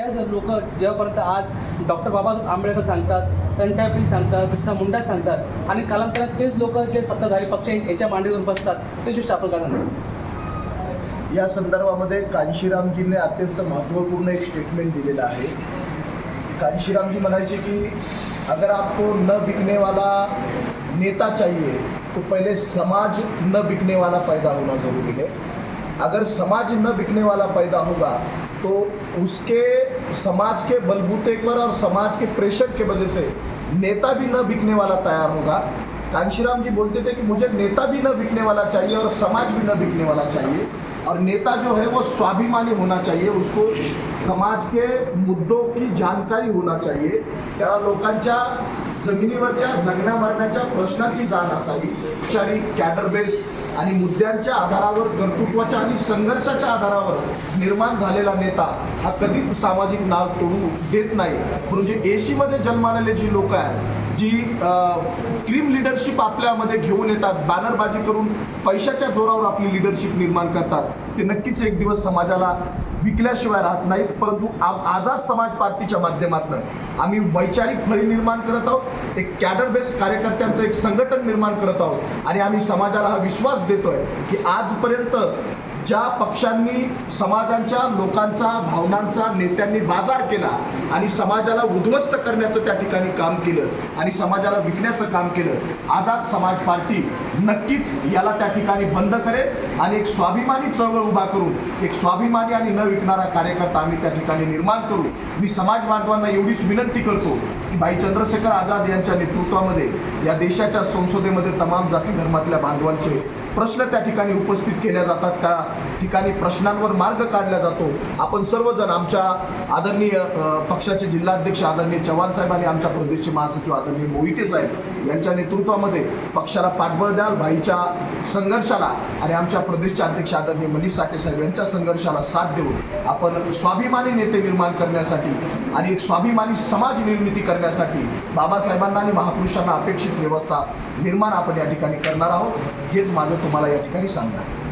त्याच लोक जेव्हापर्यंत आज डॉक्टर बाबासाहेब आंबेडकर सांगतात, तंटापिल सांगतात, बिरसा मुंडा सांगतात आणि कालांतरात तेच लोक जे सत्ताधारी पक्ष याच्या मांडीवर बसतात ते गोष्टी आपण काय सांगतो? या संदर्भामध्ये कांशीरामजींनी अत्यंत महत्त्वपूर्ण एक स्टेटमेंट दिलेलं आहे। कांशीरामजी म्हणायचे की अगर आपको न बिकने वाला नेता चाहिए तो पहले समाज न बिकने वाला पैदा होना ज़रूरी है। अगर समाज न बिकने वाला पैदा होगा तो उसके समाज के बलबूते पर और समाज के प्रेशर के वजह से नेता भी न बिकने वाला तैयार होगा। कांशीराम जी बोलते थे कि मुझे नेता भी न बिकने वाला चाहिए और समाज भी न बिकने वाला चाहिए, और नेता जो है वो स्वाभिमानी होना चाहिए, उसको समाज के मुद्दों की जानकारी होना चाहिए, त्याला लोकांच्या जमिनीवरच्या जगण्या मरण्याच्या प्रश्नाची जाण असावी। शहरी कॅडर बेस आणि मुद्द्यांच्या आधारावर, कर्तृत्वाच्या आणि संघर्षाच्या आधारावर निर्माण झालेला नेता हा कधीच सामाजिक नाळ तोडू देत नाही। म्हणजे एशीमध्ये जन्मालेले जी लोक आहेत, जी क्रीम लिडरशिप आपल्यामध्ये घेऊन येतात, बॅनरबाजी करून पैशाच्या जोरावर आपली लिडरशिप निर्माण करतात, ते नक्कीच एक दिवस समाजाला विकल्याशिवाय राहत नाहीत। परंतु आझाद समाज पार्टीच्या माध्यमातून आम्ही वैचारिक फळी निर्माण करत आहोत, एक कॅडर बेस कार्यकर्त्यांचं एक संघटन निर्माण करत आहोत आणि आम्ही समाजाला हा विश्वास देतोय की आजपर्यंत ज्या पक्षांनी समाजाच्या लोकांचा, भावनांचा, नेत्यांनी बाजार केला आणि समाजाला उद्ध्वस्त करण्याचं त्या ठिकाणी काम केलं आणि समाजाला विकण्याचं काम केलं, आझाद समाज पार्टी नक्कीच याला त्या ठिकाणी बंद करेल आणि एक स्वाभिमानी चळवळ उभा करून एक स्वाभिमानी आणि न विकणारा कार्यकर्ता आम्ही त्या ठिकाणी निर्माण करू। मी समाज बांधवांना एवढीच विनंती करतो की भाई चंद्रशेखर आझाद यांच्या नेतृत्वामध्ये या देशाच्या संसदेमध्ये तमाम जाती धर्मातल्या बांधवांचे प्रश्न त्या ठिकाणी उपस्थित केल्या जातात, त्या ठिकाणी प्रश्नांवर मार्ग काढला जातो। आपण सर्वजण आमच्या आदरणीय पक्षाचे जिल्हाध्यक्ष आदरणीय चव्हाण साहेब आणि आमच्या प्रदेशचे महासचिव आदरणीय मोहिते साहेब यांच्या नेतृत्वामध्ये पक्षाला पाठबळ द्याल, भाईच्या संघर्षाला आणि आमच्या प्रदेशचे अध्यक्ष आदरणीय मनीष साठे साहेब यांच्या संघर्षाला साथ देऊन आपण स्वाभिमानी नेते निर्माण करण्यासाठी आणि एक स्वाभिमानी समाज निर्मिती करण्यासाठी बाबासाहेबांना आणि महापुरुषांना अपेक्षित व्यवस्था निर्माण आपण या ठिकाणी करणार आहोत, हेच माझं तुम्हाला या ठिकाणी सांगणं आहे।